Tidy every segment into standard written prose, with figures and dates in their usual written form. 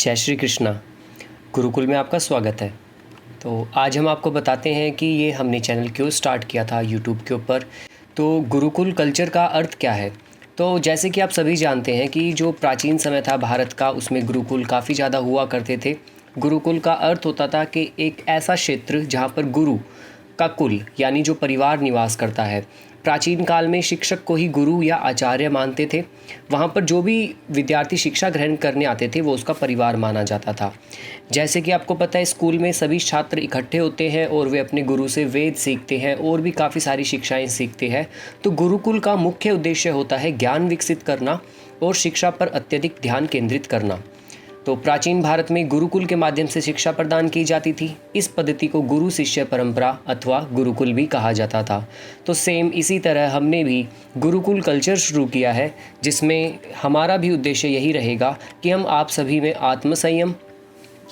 जय श्री कृष्णा। गुरुकुल में आपका स्वागत है। तो आज हम आपको बताते हैं कि ये हमने चैनल क्यों स्टार्ट किया था यूट्यूब के ऊपर। तो गुरुकुल कल्चर का अर्थ क्या है। तो जैसे कि आप सभी जानते हैं कि जो प्राचीन समय था भारत का, उसमें गुरुकुल काफ़ी ज़्यादा हुआ करते थे। गुरुकुल का अर्थ होता था कि एक ऐसा क्षेत्र जहाँ पर गुरु का कुल यानी जो परिवार निवास करता है। प्राचीन काल में शिक्षक को ही गुरु या आचार्य मानते थे। वहाँ पर जो भी विद्यार्थी शिक्षा ग्रहण करने आते थे वो उसका परिवार माना जाता था। जैसे कि आपको पता है, स्कूल में सभी छात्र इकट्ठे होते हैं और वे अपने गुरु से वेद सीखते हैं और भी काफ़ी सारी शिक्षाएं सीखते हैं। तो गुरुकुल का मुख्य उद्देश्य होता है ज्ञान विकसित करना और शिक्षा पर अत्यधिक ध्यान केंद्रित करना। तो प्राचीन भारत में गुरुकुल के माध्यम से शिक्षा प्रदान की जाती थी। इस पद्धति को गुरु शिष्य परंपरा अथवा गुरुकुल भी कहा जाता था। तो सेम इसी तरह हमने भी गुरुकुल कल्चर शुरू किया है, जिसमें हमारा भी उद्देश्य यही रहेगा कि हम आप सभी में आत्मसंयम,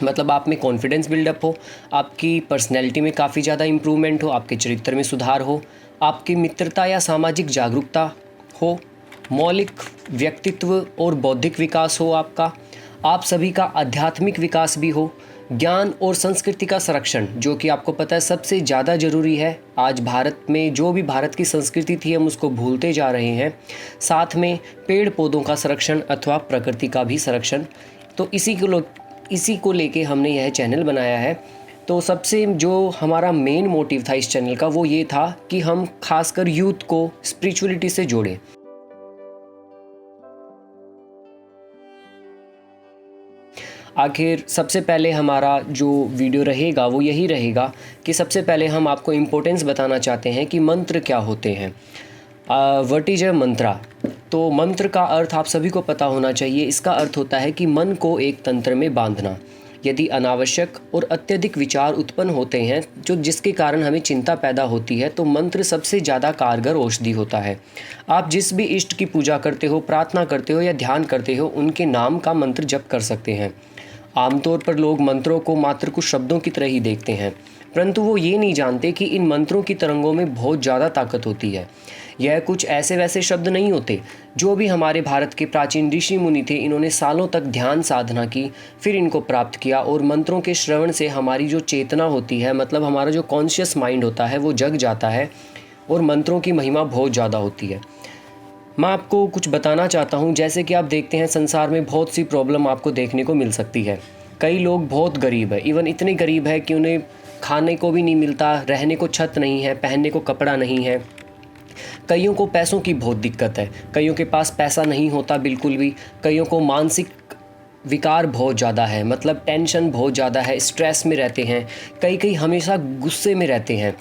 मतलब आप में कॉन्फिडेंस बिल्डअप हो, आपकी पर्सनैलिटी में काफ़ी ज़्यादा इम्प्रूवमेंट हो, आपके चरित्र में सुधार हो, आपकी मित्रता या सामाजिक जागरूकता हो, मौलिक व्यक्तित्व और बौद्धिक विकास हो, आप सभी का आध्यात्मिक विकास भी हो, ज्ञान और संस्कृति का संरक्षण, जो कि आपको पता है सबसे ज़्यादा ज़रूरी है। आज भारत में जो भी भारत की संस्कृति थी हम उसको भूलते जा रहे हैं। साथ में पेड़ पौधों का संरक्षण अथवा प्रकृति का भी संरक्षण। तो इसी को लेके हमने यह चैनल बनाया है। तो सबसे जो हमारा मेन मोटिव था इस चैनल का वो ये था कि हम खासकर यूथ को स्पिरिचुअलिटी से जोड़ें। आखिर सबसे पहले हमारा जो वीडियो रहेगा वो यही रहेगा कि सबसे पहले हम आपको इम्पोर्टेंस बताना चाहते हैं कि मंत्र क्या होते हैं। व्हाट इज अ मंत्रा। तो मंत्र का अर्थ आप सभी को पता होना चाहिए। इसका अर्थ होता है कि मन को एक तंत्र में बांधना। यदि अनावश्यक और अत्यधिक विचार उत्पन्न होते हैं जिसके कारण हमें चिंता पैदा होती है, तो मंत्र सबसे ज़्यादा कारगर औषधि होता है। आप जिस भी इष्ट की पूजा करते हो, प्रार्थना करते हो या ध्यान करते हो, उनके नाम का मंत्र जप कर सकते हैं। आमतौर पर लोग मंत्रों को मात्र कुछ शब्दों की तरह ही देखते हैं, परंतु वो ये नहीं जानते कि इन मंत्रों की तरंगों में बहुत ज़्यादा ताकत होती है। यह कुछ ऐसे वैसे शब्द नहीं होते। जो भी हमारे भारत के प्राचीन ऋषि मुनि थे, इन्होंने सालों तक ध्यान साधना की, फिर इनको प्राप्त किया, और मंत्रों के श्रवण से हमारी जो चेतना होती है, मतलब हमारा जो कॉन्शियस माइंड होता है, वो जग जाता है और मंत्रों की महिमा बहुत ज़्यादा होती है। मैं आपको कुछ बताना चाहता हूँ। जैसे कि आप देखते हैं संसार में बहुत सी प्रॉब्लम आपको देखने को मिल सकती है। कई लोग बहुत गरीब है, इवन इतने गरीब है कि उन्हें खाने को भी नहीं मिलता, रहने को छत नहीं है, पहनने को कपड़ा नहीं है। कईयों को पैसों की बहुत दिक्कत है, कईयों के पास पैसा नहीं होता बिल्कुल भी। कईयों को मानसिक विकार बहुत ज़्यादा है, मतलब टेंशन बहुत ज़्यादा है, स्ट्रेस में रहते हैं। कई हमेशा गुस्से में रहते हैं,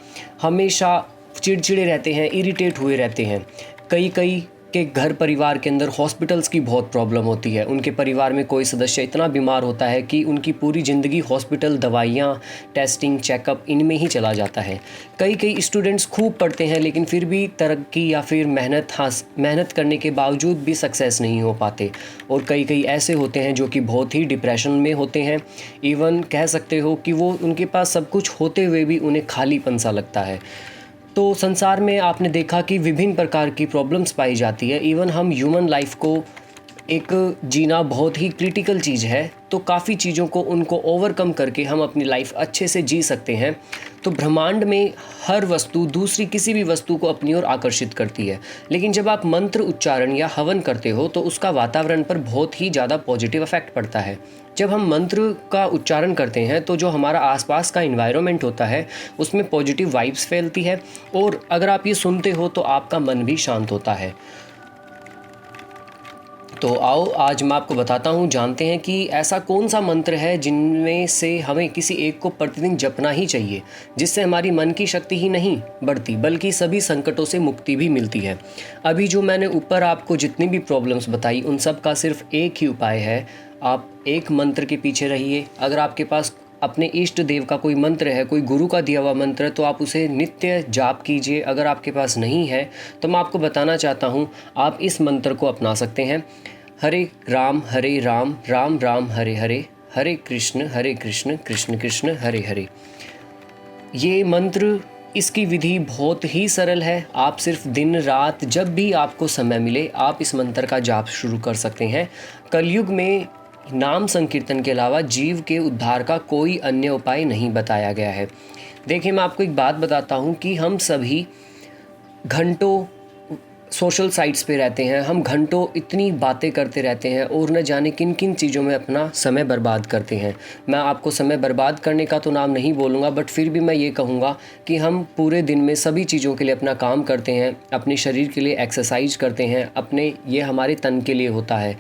हमेशा चिड़चिड़े रहते हैं, इरिटेट हुए रहते हैं। कई के घर परिवार के अंदर हॉस्पिटल्स की बहुत प्रॉब्लम होती है। उनके परिवार में कोई सदस्य इतना बीमार होता है कि उनकी पूरी ज़िंदगी हॉस्पिटल, दवाइयाँ, टेस्टिंग, चेकअप इनमें ही चला जाता है। कई स्टूडेंट्स खूब पढ़ते हैं लेकिन फिर भी तरक्की या फिर मेहनत करने के बावजूद भी सक्सेस नहीं हो पाते। और कई ऐसे होते हैं जो कि बहुत ही डिप्रेशन में होते हैं। इवन कह सकते हो कि वो उनके पास सब कुछ होते हुए भी उन्हें खालीपन सा लगता है। तो संसार में आपने देखा कि विभिन्न प्रकार की प्रॉब्लम्स पाई जाती है। इवन हम ह्यूमन लाइफ को एक जीना बहुत ही क्रिटिकल चीज़ है, तो काफ़ी चीज़ों को उनको ओवरकम करके हम अपनी लाइफ अच्छे से जी सकते हैं। तो ब्रह्मांड में हर वस्तु दूसरी किसी भी वस्तु को अपनी ओर आकर्षित करती है। लेकिन जब आप मंत्र उच्चारण या हवन करते हो तो उसका वातावरण पर बहुत ही ज़्यादा पॉजिटिव इफेक्ट पड़ता है। जब हम मंत्र का उच्चारण करते हैं तो जो हमारा आसपास का इन्वायरमेंट होता है उसमें पॉजिटिव वाइब्स फैलती है, और अगर आप ये सुनते हो तो आपका मन भी शांत होता है। तो आओ आज मैं आपको बताता हूँ, जानते हैं कि ऐसा कौन सा मंत्र है जिनमें से हमें किसी एक को प्रतिदिन जपना ही चाहिए, जिससे हमारी मन की शक्ति ही नहीं बढ़ती बल्कि सभी संकटों से मुक्ति भी मिलती है। अभी जो मैंने ऊपर आपको जितनी भी प्रॉब्लम्स बताई उन सब का सिर्फ एक ही उपाय है। आप एक मंत्र के पीछे रहिए। अगर आपके पास अपने इष्ट देव का कोई मंत्र है, कोई गुरु का दिया हुआ मंत्र है, तो आप उसे नित्य जाप कीजिए। अगर आपके पास नहीं है तो मैं आपको बताना चाहता हूँ, आप इस मंत्र को अपना सकते हैं। हरे राम राम राम हरे हरे, हरे कृष्ण कृष्ण कृष्ण हरे हरे। ये मंत्र, इसकी विधि बहुत ही सरल है। आप सिर्फ दिन रात जब भी आपको समय मिले आप इस मंत्र का जाप शुरू कर सकते हैं। कलयुग में नाम संकीर्तन के अलावा जीव के उद्धार का कोई अन्य उपाय नहीं बताया गया है। देखिए, मैं आपको एक बात बताता हूँ कि हम सभी घंटों सोशल साइट्स पे रहते हैं, हम घंटों इतनी बातें करते रहते हैं और न जाने किन किन चीज़ों में अपना समय बर्बाद करते हैं। मैं आपको समय बर्बाद करने का तो नाम नहीं बोलूँगा, बट फिर भी मैं ये कहूँगा कि हम पूरे दिन में सभी चीज़ों के लिए अपना काम करते हैं, अपने शरीर के लिए एक्सरसाइज करते हैं, अपने ये हमारे तन के लिए होता है।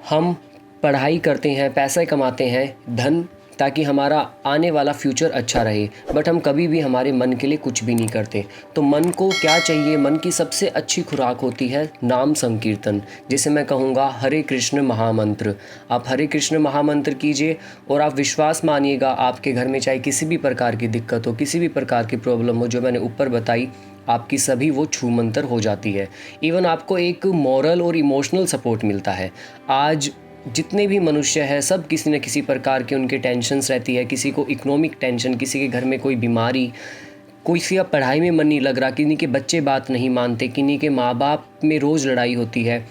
हम पढ़ाई करते हैं, पैसे कमाते हैं, धन, ताकि हमारा आने वाला फ्यूचर अच्छा रहे, बट हम कभी भी हमारे मन के लिए कुछ भी नहीं करते। तो मन को क्या चाहिए? मन की सबसे अच्छी खुराक होती है नाम संकीर्तन, जिसे मैं कहूँगा हरे कृष्ण महामंत्र। आप हरे कृष्ण महामंत्र कीजिए और आप विश्वास मानिएगा, आपके घर में चाहे किसी भी प्रकार की दिक्कत हो, किसी भी प्रकार की प्रॉब्लम हो, जो मैंने ऊपर बताई, आपकी सभी वो छूमंतर हो जाती है। इवन आपको एक मॉरल और इमोशनल सपोर्ट मिलता है। आज जितने भी मनुष्य हैं, सब किसी न किसी प्रकार के उनके टेंशन्स रहती है। किसी को इकोनॉमिक टेंशन, किसी के घर में कोई बीमारी, किसी का पढ़ाई में मन नहीं लग रहा, किन्हीं के बच्चे बात नहीं मानते, किन्हीं के माँ बाप में रोज़ लड़ाई होती है,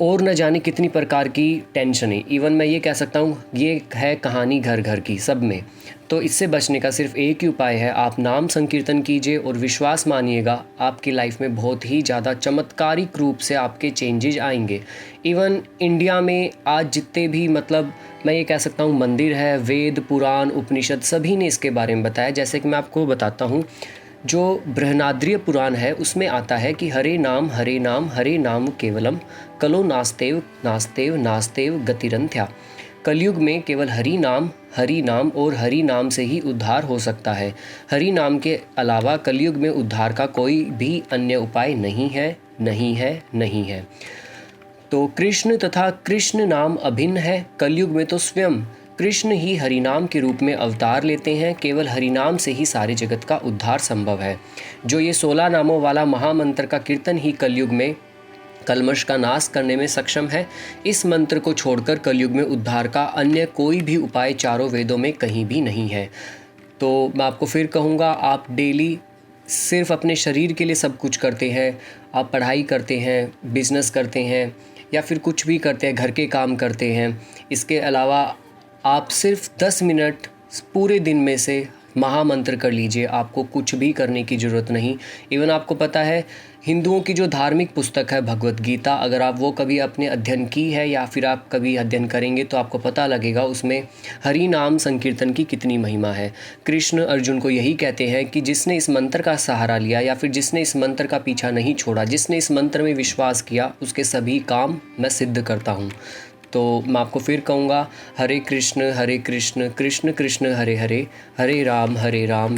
और न जाने कितनी प्रकार की टेंशन है। इवन मैं ये कह सकता हूँ, ये है कहानी घर घर की सब में। तो इससे बचने का सिर्फ एक ही उपाय है, आप नाम संकीर्तन कीजिए और विश्वास मानिएगा, आपकी लाइफ में बहुत ही ज़्यादा चमत्कारिक रूप से आपके चेंजेज आएंगे। इवन इंडिया में आज जितने भी मैं ये कह सकता हूँ मंदिर है, वेद, पुराण, उपनिषद, सभी ने इसके बारे में बताया। जैसे कि मैं आपको बताता हूँ, जो बृहनाद्रिय पुराण है उसमें आता है कि हरे नाम केवलम, कलो नास्तेव नास्तेव नास्तेव गतिरंथ्या। कलयुग में केवल हरि नाम और हरि नाम से ही उद्धार हो सकता है। हरि नाम के अलावा कलयुग में उद्धार का कोई भी अन्य उपाय नहीं है। तो कृष्ण तथा कृष्ण नाम अभिन्न है। कलयुग में तो स्वयं कृष्ण ही हरिनाम के रूप में अवतार लेते हैं। केवल हरिनाम से ही सारे जगत का उद्धार संभव है। जो ये 16 नामों वाला महामंत्र का कीर्तन ही कलयुग में कलमश का नाश करने में सक्षम है। इस मंत्र को छोड़कर कलयुग में उद्धार का अन्य कोई भी उपाय चारों वेदों में कहीं भी नहीं है। तो मैं आपको फिर कहूँगा, आप डेली सिर्फ अपने शरीर के लिए सब कुछ करते हैं, आप पढ़ाई करते हैं, बिजनेस करते हैं, या फिर कुछ भी करते हैं, घर के काम करते हैं, इसके अलावा आप सिर्फ 10 मिनट पूरे दिन में से महामंत्र कर लीजिए। आपको कुछ भी करने की ज़रूरत नहीं। इवन आपको पता है, हिंदुओं की जो धार्मिक पुस्तक है भगवत गीता, अगर आप वो कभी आपने अध्ययन की है या फिर आप कभी अध्ययन करेंगे तो आपको पता लगेगा उसमें हरि नाम संकीर्तन की कितनी महिमा है। कृष्ण अर्जुन को यही कहते हैं कि जिसने इस मंत्र का सहारा लिया या फिर जिसने इस मंत्र का पीछा नहीं छोड़ा, जिसने इस मंत्र में विश्वास किया, उसके सभी काम मैं सिद्ध करता हूँ। तो मैं आपको फिर कहूँगा, हरे कृष्ण कृष्ण कृष्ण हरे हरे, हरे राम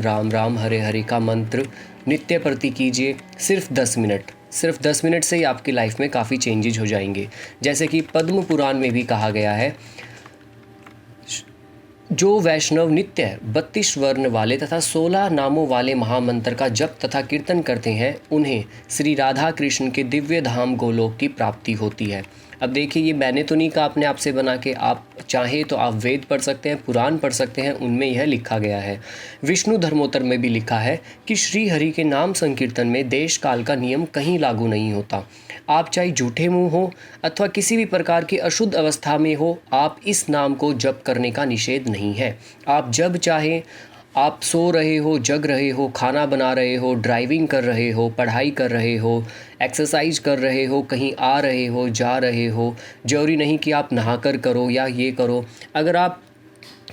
राम राम हरे हरे का मंत्र नित्य प्रति कीजिए। सिर्फ 10 मिनट से ही आपकी लाइफ में काफ़ी चेंजेज हो जाएंगे। जैसे कि पद्म पुराण में भी कहा गया है, जो वैष्णव नित्य 32 वर्ण वाले तथा 16 नामों वाले महामंत्र का जप तथा कीर्तन करते हैं, उन्हें श्री राधा कृष्ण के दिव्य धाम गोलोक की प्राप्ति होती है। अब देखिए, ये मैंने तो नहीं कहा अपने आप से बना के, आप चाहे तो आप वेद पढ़ सकते हैं, पुराण पढ़ सकते हैं, उनमें यह लिखा गया है। विष्णु धर्मोत्तर में भी लिखा है कि श्री हरि के नाम संकीर्तन में देश काल का नियम कहीं लागू नहीं होता। आप चाहे झूठे मुंह हो अथवा किसी भी प्रकार की अशुद्ध अवस्था में हो, आप इस नाम को जप करने का निषेध नहीं है। आप जब चाहें, आप सो रहे हो, जग रहे हो, खाना बना रहे हो, ड्राइविंग कर रहे हो, पढ़ाई कर रहे हो, एक्सरसाइज कर रहे हो, कहीं आ रहे हो, जा रहे हो, जरूरी नहीं कि आप नहाकर करो या ये करो। अगर आप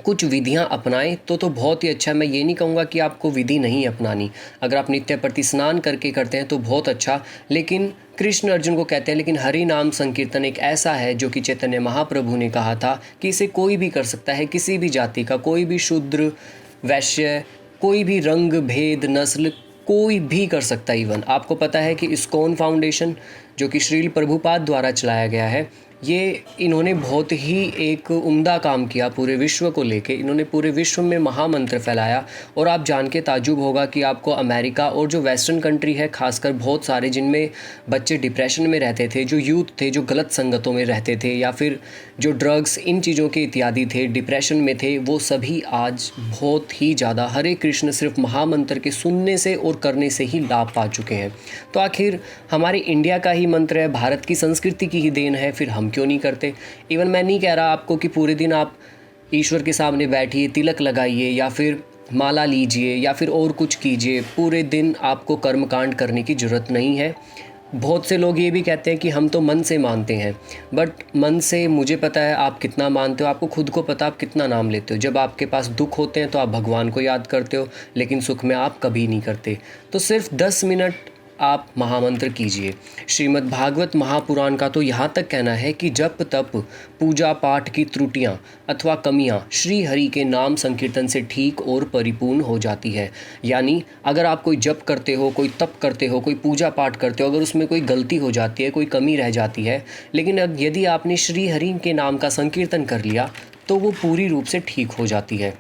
कुछ विधियां अपनाएं तो बहुत ही अच्छा। मैं ये नहीं कहूँगा कि आपको विधि नहीं अपनानी। अगर आप नित्य प्रति स्नान करके करते हैं तो बहुत अच्छा। लेकिन कृष्ण अर्जुन को कहते हैं, लेकिन हरि नाम संकीर्तन एक ऐसा है जो कि चैतन्य महाप्रभु ने कहा था कि इसे कोई भी कर सकता है, किसी भी जाति का, कोई भी शूद्र, वैश्य, कोई भी रंग भेद नस्ल, कोई भी कर सकता है। इवन आपको पता है कि इस्कॉन फाउंडेशन, जो कि श्रील प्रभुपाद द्वारा चलाया गया है, ये इन्होंने बहुत ही एक उम्दा काम किया पूरे विश्व को लेके। इन्होंने पूरे विश्व में महामंत्र फैलाया। और आप जान के ताज्जुब होगा कि आपको अमेरिका और जो वेस्टर्न कंट्री है, खासकर बहुत सारे जिनमें बच्चे डिप्रेशन में रहते थे, जो यूथ थे, जो गलत संगतों में रहते थे या फिर जो ड्रग्स इन चीज़ों के इत्यादि थे, डिप्रेशन में थे, वो सभी आज बहुत ही ज़्यादा हरे कृष्ण सिर्फ महामंत्र के सुनने से और करने से ही लाभ पा चुके हैं। तो आखिर हमारे इंडिया का ही मंत्र है, भारत की संस्कृति की ही देन है, फिर हम हम क्यों नहीं करते। इवन मैं नहीं कह रहा आपको कि पूरे दिन आप ईश्वर के सामने बैठिए, तिलक लगाइए या फिर माला लीजिए या फिर और कुछ कीजिए। पूरे दिन आपको कर्मकांड करने की ज़रूरत नहीं है। बहुत से लोग ये भी कहते हैं कि हम तो मन से मानते हैं, बट मन से मुझे पता है आप कितना मानते हो, आपको खुद को पता आप कितना नाम लेते हो। जब आपके पास दुख होते हैं तो आप भगवान को याद करते हो, लेकिन सुख में आप कभी नहीं करते। तो सिर्फ 10 मिनट आप महामंत्र कीजिए। श्रीमद् भागवत महापुराण का तो यहाँ तक कहना है कि जप तप पूजा पाठ की त्रुटियाँ अथवा कमियाँ श्री हरि के नाम संकीर्तन से ठीक और परिपूर्ण हो जाती है। यानी अगर आप कोई जप करते हो, कोई तप करते हो, कोई पूजा पाठ करते हो, अगर उसमें कोई गलती हो जाती है, कोई कमी रह जाती है, लेकिन यदि आपने श्री हरि के नाम का संकीर्तन कर लिया तो वो पूरी रूप से ठीक हो जाती है।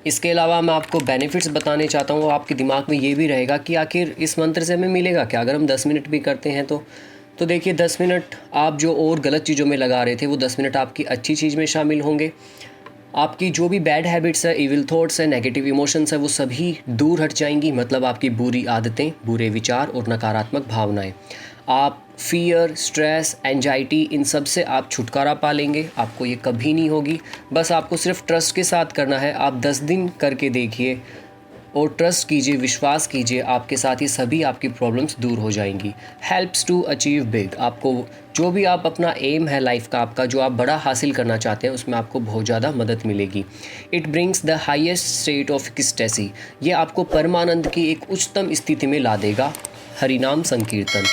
इसके अलावा मैं आपको बेनिफिट्स बताने चाहता हूँ। आपके दिमाग में ये भी रहेगा कि आखिर इस मंत्र से हमें मिलेगा क्या अगर हम 10 मिनट भी करते हैं तो देखिए 10 मिनट आप जो और गलत चीज़ों में लगा रहे थे वो 10 मिनट आपकी अच्छी चीज़ में शामिल होंगे। आपकी जो भी बैड हैबिट्स है, इविल थॉट्स है, नेगेटिव इमोशंस है, वो सभी दूर हट जाएंगी। मतलब आपकी बुरी आदतें, बुरे विचार और नकारात्मक भावनाएं, आप फियर, स्ट्रेस, एंजाइटी, इन सब से आप छुटकारा पा लेंगे। आपको ये कभी नहीं होगी। बस आपको सिर्फ ट्रस्ट के साथ करना है। आप 10 दिन करके देखिए और ट्रस्ट कीजिए, विश्वास कीजिए, आपके साथ ये सभी आपकी प्रॉब्लम्स दूर हो जाएंगी। हेल्प्स टू अचीव बिग, आपको जो भी आप अपना एम है लाइफ का, आपका जो आप बड़ा हासिल करना चाहते हैं, उसमें आपको बहुत ज़्यादा मदद मिलेगी। It brings the highest state of ecstasy, ये आपको परमानंद की एक उच्चतम स्थिति में ला देगा। Harinam Sankirtan.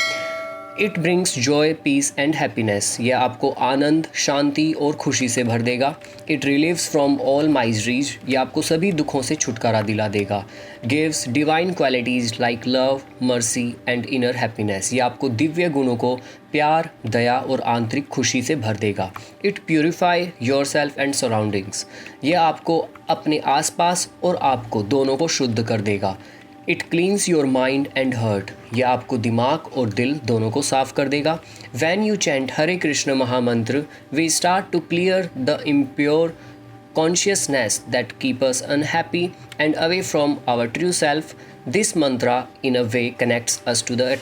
It brings joy, peace and happiness, यह आपको आनंद, शांति और खुशी से भर देगा। It relieves from all miseries, ये आपको सभी दुखों से छुटकारा दिला देगा। Gives divine qualities like love, mercy and inner happiness, ये आपको दिव्य गुणों को प्यार, दया और आंतरिक खुशी से भर देगा। It purify your self and surroundings, ये आपको अपने आसपास और आपको दोनों को शुद्ध कर देगा। It cleanse your mind and heart, यह आपको दिमाग और दिल दोनों को साफ कर देगा। When you chant Hare Krishna mahamantra, we start to clear the impure consciousness that keep us unhappy and away from our true self. This mantra in a way connects us to the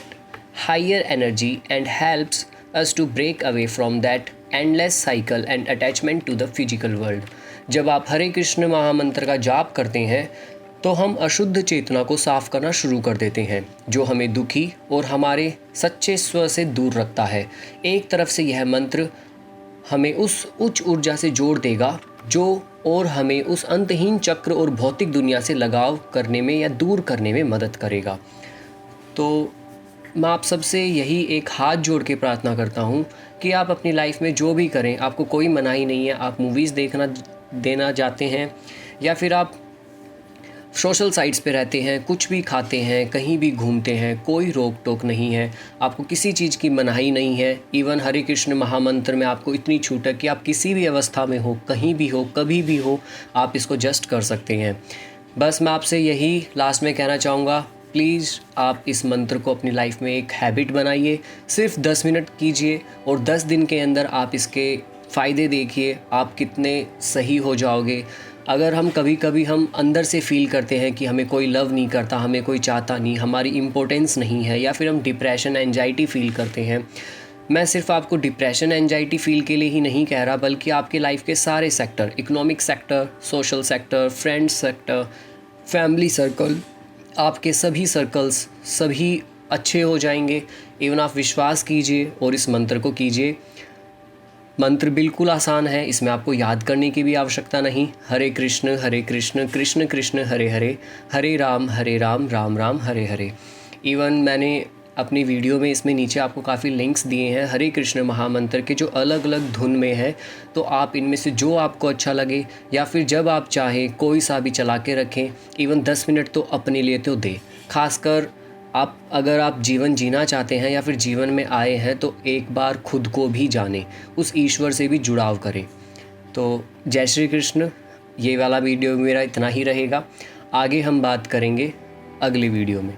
higher energy and helps us to break away from that endless cycle and attachment to the physical world. जब आप हरे कृष्ण महामंत्र का जाप करते हैं तो हम अशुद्ध चेतना को साफ करना शुरू कर देते हैं, जो हमें दुखी और हमारे सच्चे स्व से दूर रखता है। एक तरफ से यह मंत्र हमें उस उच्च ऊर्जा से जोड़ देगा जो और हमें उस अंतहीन चक्र और भौतिक दुनिया से लगाव करने में या दूर करने में मदद करेगा। तो मैं आप सबसे यही एक हाथ जोड़ के प्रार्थना करता हूँ कि आप अपनी लाइफ में जो भी करें, आपको कोई मनाही नहीं है। आप मूवीज़ देना जाते हैं या फिर आप सोशल साइट्स पे रहते हैं, कुछ भी खाते हैं, कहीं भी घूमते हैं, कोई रोक टोक नहीं है, आपको किसी चीज़ की मनाही नहीं है। इवन हरे कृष्ण महामंत्र में आपको इतनी छूट है कि आप किसी भी अवस्था में हो, कहीं भी हो, कभी भी हो, आप इसको जस्ट कर सकते हैं। बस मैं आपसे यही लास्ट में कहना चाहूँगा, प्लीज़ आप इस मंत्र को अपनी लाइफ में एक हैबिट बनाइए। सिर्फ 10 मिनट कीजिए और 10 दिन के अंदर आप इसके फ़ायदे देखिए, आप कितने सही हो जाओगे। अगर हम कभी हम अंदर से फ़ील करते हैं कि हमें कोई लव नहीं करता, हमें कोई चाहता नहीं, हमारी इम्पोर्टेंस नहीं है, या फिर हम डिप्रेशन, एंजाइटी फ़ील करते हैं, मैं सिर्फ आपको डिप्रेशन, एंजाइटी फ़ील के लिए ही नहीं कह रहा, बल्कि आपके लाइफ के सारे sector, economic sector, social sector, friends sector, family circle, आपके सभी सर्कल्स सभी अच्छे हो जाएंगे। इवन आप विश्वास कीजिए और इस मंत्र को कीजिए। मंत्र बिल्कुल आसान है, इसमें आपको याद करने की भी आवश्यकता नहीं। हरे कृष्ण कृष्ण कृष्ण हरे हरे, हरे राम राम राम हरे हरे। इवन मैंने अपनी वीडियो में इसमें नीचे आपको काफ़ी लिंक्स दिए हैं हरे कृष्ण महामंत्र के, जो अलग अलग धुन में है। तो आप इनमें से जो आपको अच्छा लगे या फिर जब आप चाहें कोई सा भी चला के रखें। इवन 10 मिनट तो अपने लिए तो दें। खासकर अगर आप जीवन जीना चाहते हैं या फिर जीवन में आए हैं तो एक बार खुद को भी जानें, उस ईश्वर से भी जुड़ाव करें। तो जय श्री कृष्ण। ये वाला वीडियो मेरा इतना ही रहेगा, आगे हम बात करेंगे अगले वीडियो में।